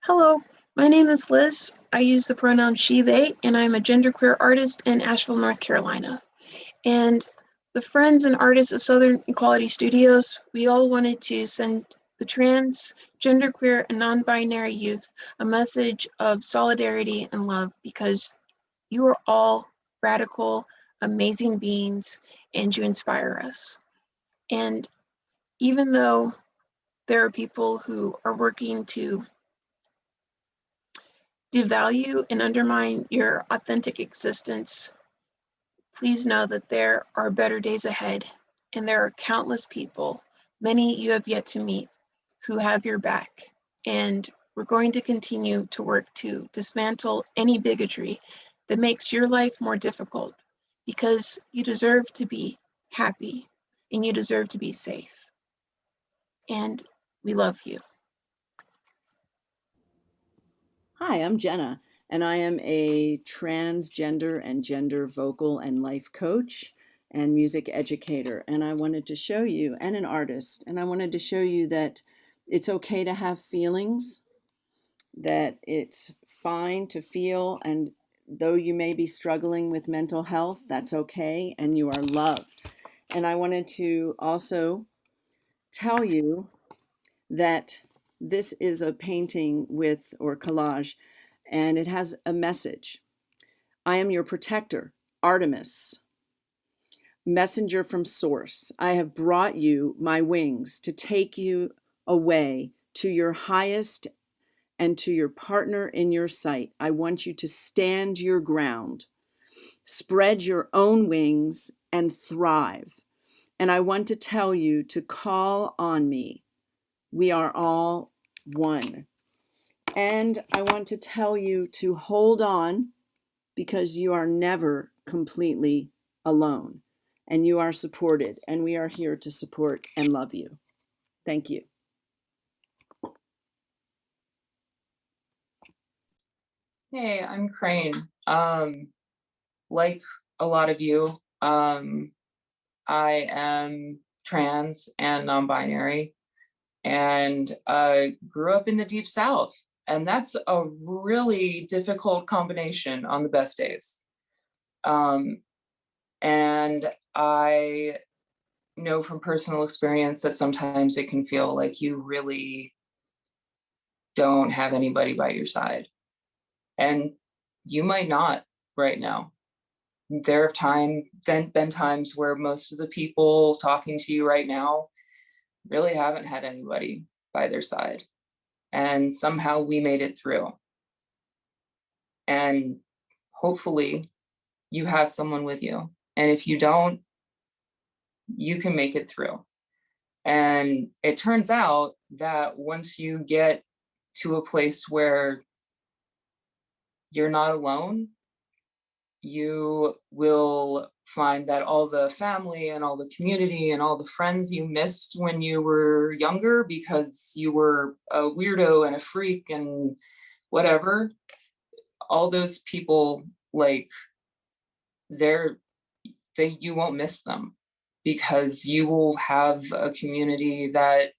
Hello, my name is Liz. I use the pronoun she, they, and I'm a genderqueer artist in Asheville, North Carolina. And the friends and artists of Southern Equality Studios, we all wanted to send the trans, genderqueer, and non-binary youth a message of solidarity and love because you are all radical, amazing beings, and you inspire us. And even though there are people who are working to devalue and undermine your authentic existence, please know that there are better days ahead, and there are countless people, many you have yet to meet, who have your back. And we're going to continue to work to dismantle any bigotry that makes your life more difficult because you deserve to be happy and you deserve to be safe. And we love you. Hi, I'm Jenna, and I am a transgender and gender vocal and life coach and music educator. And I wanted to show you, and an artist, and I wanted to show you that it's okay to have feelings, that it's fine to feel, and though you may be struggling with mental health, that's okay, and you are loved. And I wanted to also tell you that this is a painting with, or collage, and it has a message. I am your protector, Artemis, messenger from source. I have brought you my wings to take you away to your highest and to your partner in your sight. I want you to stand your ground, spread your own wings, and thrive. And I want to tell you to call on me. We are all one. And I want to tell you to hold on because you are never completely alone and you are supported, and we are here to support and love you. Thank you. Hey, I'm Crane. Like a lot of you, I am trans and non-binary and grew up in the Deep South. And that's a really difficult combination on the best days. Um, and I know from personal experience that sometimes it can feel like you really don't have anybody by your side. And you might not right now. There have been times where most of the people talking to you right now really haven't had anybody by their side. And somehow we made it through. And hopefully you have someone with you. And if you don't, you can make it through. And it turns out that once you get to a place where you're not alone, you will find that all the family and all the community and all the friends you missed when you were younger because you were a weirdo and a freak and whatever, all those people, like, they're you won't miss them because you will have a community that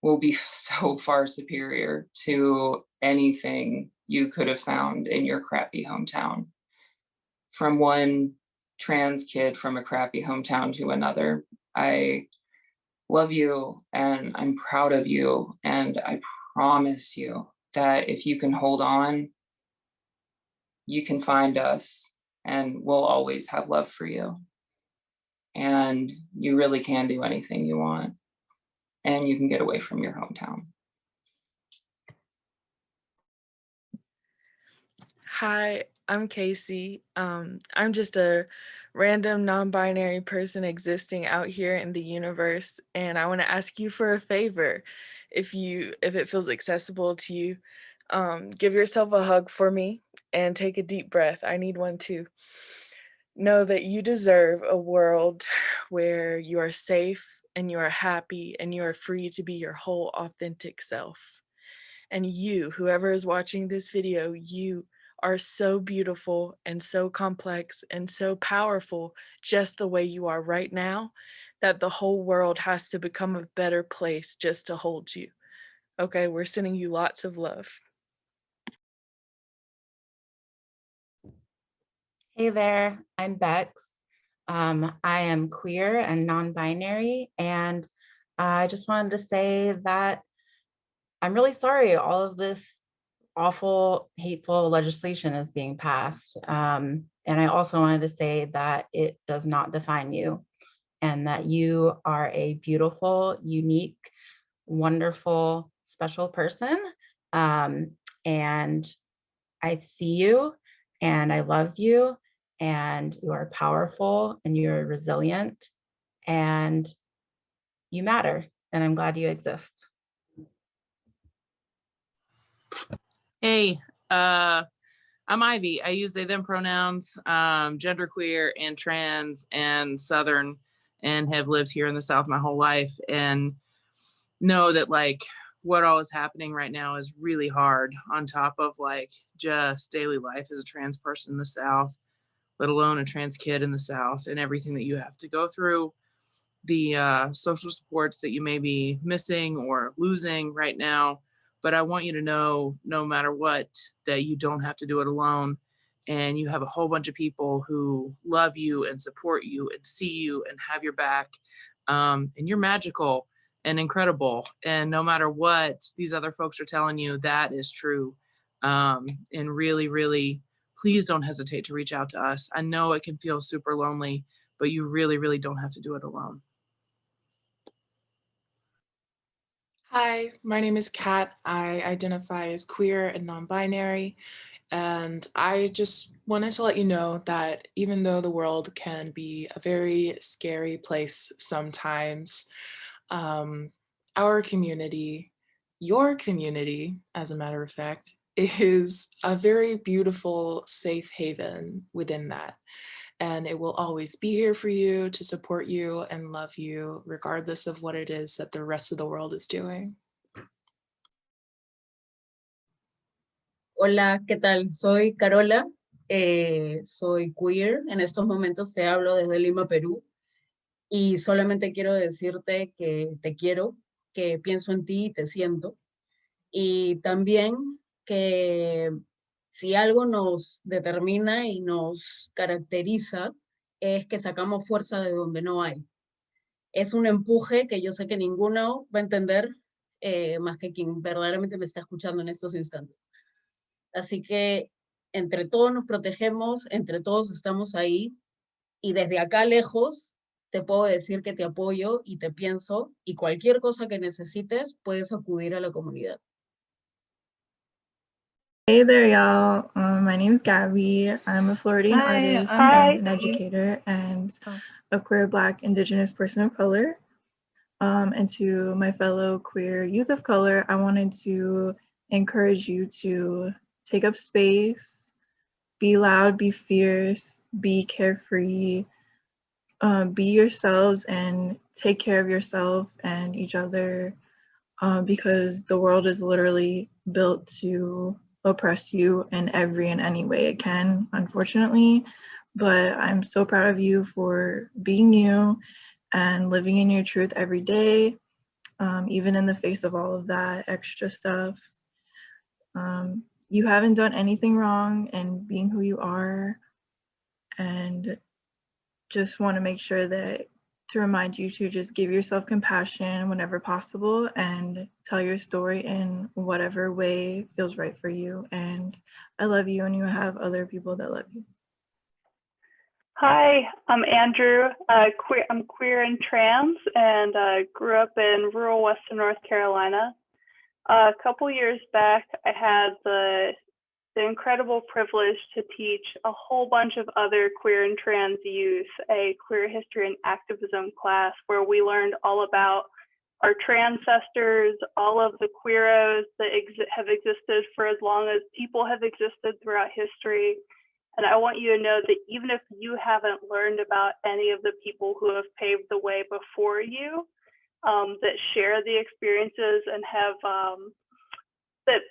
will be so far superior to anything you could have found in your crappy hometown. From one trans kid from a crappy hometown to another, I love you and I'm proud of you. And I promise you that if you can hold on, you can find us and we'll always have love for you. And you really can do anything you want and you can get away from your hometown. Hi, I'm Casey. I'm just a random non-binary person existing out here in the universe, and I want to ask you for a favor. If it feels accessible to you, give yourself a hug for me and take a deep breath. I need one too. Know that you deserve a world where you are safe and you are happy and you are free to be your whole authentic self. And you, whoever is watching this video, you are so beautiful and so complex and so powerful just the way you are right now that the whole world has to become a better place just to hold you. Okay, we're sending you lots of love. Hey there, I'm Bex. I am queer and non-binary, and I just wanted to say that I'm really sorry all of this awful, hateful legislation is being passed. And I also wanted to say that it does not define you and that you are a beautiful, unique, wonderful, special person. Um, and I see you and I love you and you are powerful and you're resilient and you matter. And I'm glad you exist. Hey, I'm Ivy. I use they, them pronouns, genderqueer and trans and Southern, and have lived here in the South my whole life, and know that like what all is happening right now is really hard on top of like just daily life as a trans person in the South, let alone a trans kid in the South, and everything that you have to go through, the social supports that you may be missing or losing right now. But I want you to know, no matter what, that you don't have to do it alone. And you have a whole bunch of people who love you and support you and see you and have your back. And you're magical and incredible. And no matter what these other folks are telling you, that is true. And really, really, please don't hesitate to reach out to us. I know it can feel super lonely, but you really, really don't have to do it alone. Hi, my name is Kat. I identify as queer and non-binary, and I just wanted to let you know that even though the world can be a very scary place sometimes, our community, your community, as a matter of fact, is a very beautiful, safe haven within that. And it will always be here for you to support you and love you, regardless of what it is that the rest of the world is doing. Hola, ¿qué tal? Soy Carola, soy queer. En estos momentos te hablo desde Lima, Perú, y solamente quiero decirte que te quiero, que pienso en ti y te siento, y también que si algo nos determina y nos caracteriza es que sacamos fuerza de donde no hay. Es un empuje que yo sé que ninguno va a entender más que quien verdaderamente me está escuchando en estos instantes. Así que entre todos nos protegemos, entre todos estamos ahí, y desde acá lejos te puedo decir que te apoyo y te pienso, y cualquier cosa que necesites puedes acudir a la comunidad. Hey there, y'all. My name's Gabby. I'm a Floridian artist and an educator and a queer, Black, Indigenous person of color. And to my fellow queer youth of color, I wanted to encourage you to take up space, be loud, be fierce, be carefree, be yourselves and take care of yourself and each other, because the world is literally built to oppress you in every and any way it can, unfortunately. But I'm so proud of you for being you and living in your truth every day, even in the face of all of that extra stuff. You haven't done anything wrong in being who you are, and just want to make sure that to remind you to just give yourself compassion whenever possible and tell your story in whatever way feels right for you. And I love you, and you have other people that love you. Hi, I'm Andrew. I'm queer and trans, and grew up in rural Western North Carolina. A couple years back, I had the incredible privilege to teach a whole bunch of other queer and trans youth a queer history and activism class where we learned all about our transcestors, all of the queeros that have existed for as long as people have existed throughout history. And I want you to know that even if you haven't learned about any of the people who have paved the way before you, that share the experiences and have, that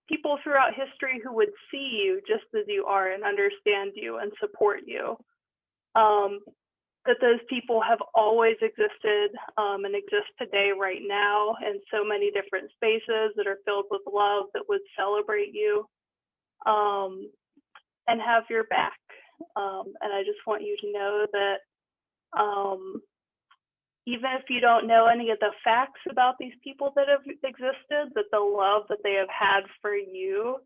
people throughout history who would see you just as you are and understand you and support you, that those people have always existed and exist today right now in so many different spaces that are filled with love that would celebrate you and have your back. And I just want you to know that even if you don't know any of the facts about these people that have existed, that the love that they have had for you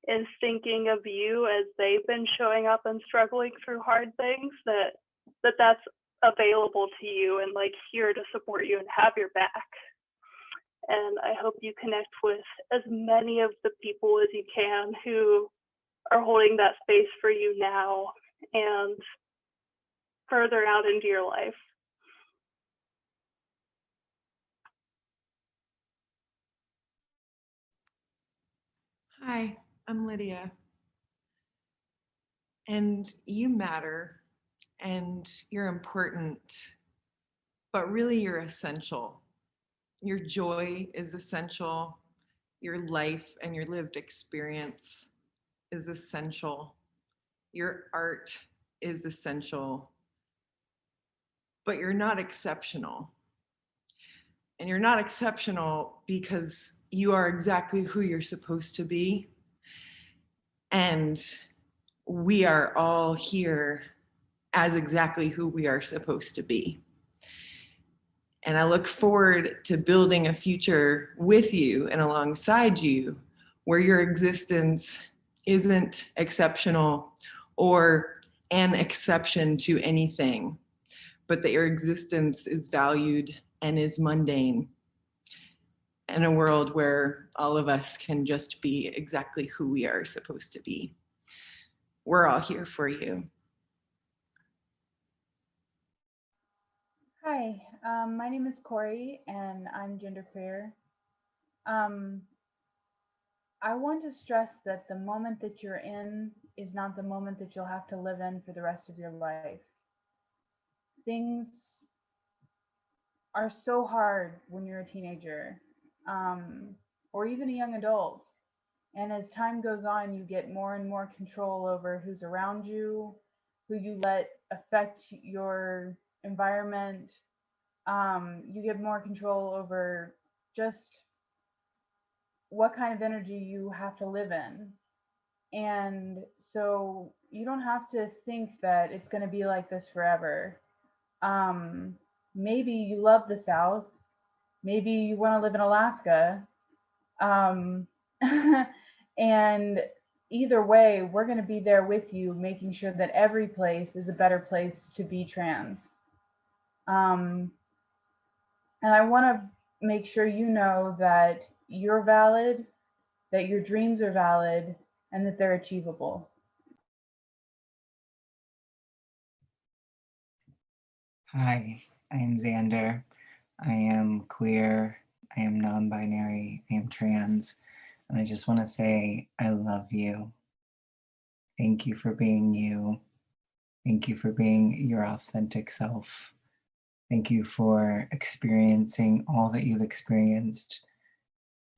is thinking of you as they've been showing up and struggling through hard things, that's available to you and like here to support you and have your back. And I hope you connect with as many of the people as you can who are holding that space for you now and further out into your life. Hi, I'm Lydia. And you matter, and you're important, but really you're essential. Your joy is essential. Your life and your lived experience is essential. Your art is essential, but you're not exceptional. And you're not exceptional because you are exactly who you're supposed to be. And we are all here as exactly who we are supposed to be. And I look forward to building a future with you and alongside you where your existence isn't exceptional or an exception to anything, but that your existence is valued and is mundane in a world where all of us can just be exactly who we are supposed to be. We're all here for you. Hi, my name is Corey and I'm genderqueer. I want to stress that the moment that you're in is not the moment that you'll have to live in for the rest of your life. Things are so hard when you're a teenager, or even a young adult. And as time goes on, you get more and more control over who's around you, who you let affect your environment. You get more control over just what kind of energy you have to live in. And so you don't have to think that it's going to be like this forever. Maybe you love the South. Maybe you want to live in Alaska. And either way, we're going to be there with you, making sure that every place is a better place to be trans. And I want to make sure you know that you're valid, that your dreams are valid, and that they're achievable. Hi, I am Xander. I am queer, I am non-binary, I am trans, and I just want to say I love you. Thank you for being you. Thank you for being your authentic self. Thank you for experiencing all that you've experienced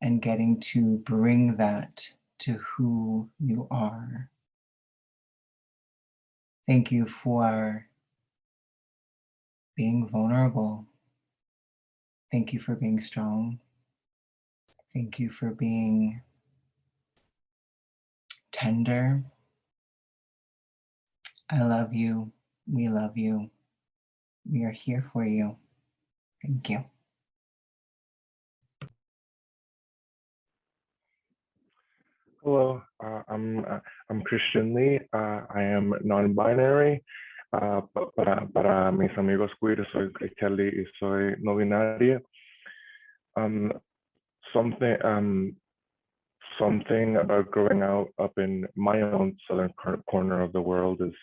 and getting to bring that to who you are. Thank you for being vulnerable. Thank you for being strong. Thank you for being tender. I love you. We love you. We are here for you. Thank you. Hello, I'm Christian Lee. I am non-binary. Para mis amigos queer, soy Kelly y soy no binaria. Something about growing up in my own southern corner of the world is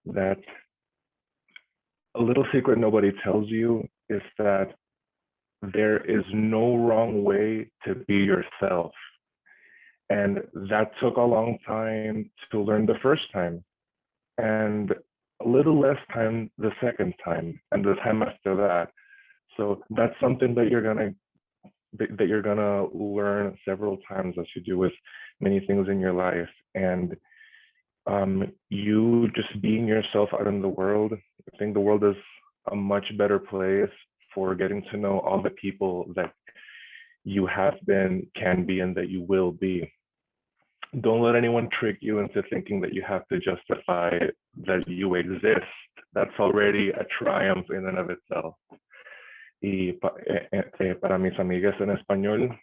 that a little secret nobody tells you is that there is no wrong way to be yourself. And that took a long time to learn the first time, and a little less time the second time, and the time after that. So that's something that you're gonna learn several times, as you do with many things in your life. And you just being yourself out in the world, I think the world is a much better place for getting to know all the people that you have been, can be, and that you will be. don't let anyone trick you into thinking that you have to justify that you exist. That's already a triumph in and of itself. Y para mis amigas en español,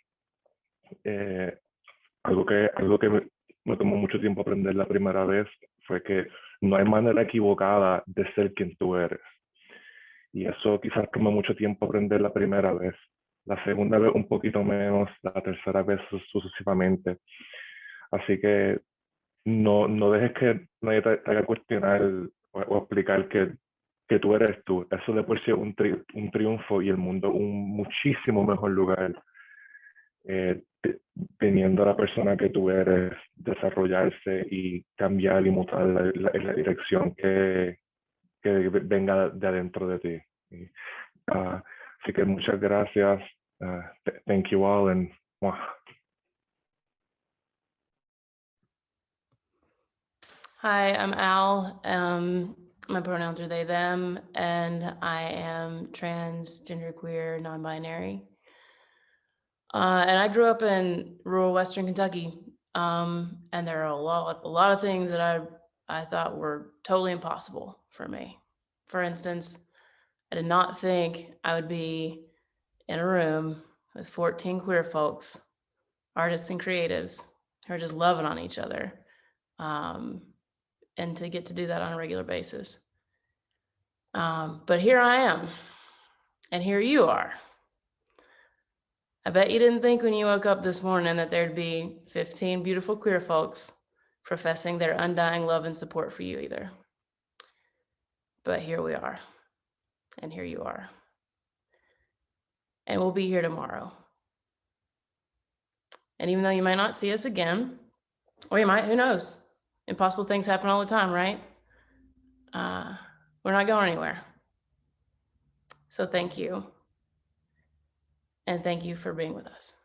algo que me tomó mucho tiempo aprender la primera vez fue que no hay manera equivocada de ser quien tú eres. Y eso quizás tomó mucho tiempo aprender la primera vez. La segunda vez un poquito menos, la tercera vez sucesivamente. Así que no dejes que nadie te haga cuestionar o explicar que tú eres tú. Eso de por sí es un triunfo y el mundo un muchísimo mejor lugar. Teniendo a la persona que tú eres desarrollarse y cambiar y mutar en la dirección que venga de adentro de ti. Así que muchas gracias. Thank you all and mwah. Hi, I'm Al. My pronouns are they, them, and I am trans, genderqueer, non-binary. And I grew up in rural Western Kentucky, and there are a lot of things that I thought were totally impossible for me. For instance, I did not think I would be in a room with 14 queer folks, artists and creatives, who are just loving on each other, and to get to do that on a regular basis. But here I am, and here you are. I bet you didn't think when you woke up this morning that there'd be 15 beautiful queer folks professing their undying love and support for you either. But here we are, and here you are. And we'll be here tomorrow. And even though you might not see us again, or you might, who knows? Impossible things happen all the time, right? We're not going anywhere. So thank you. And thank you for being with us.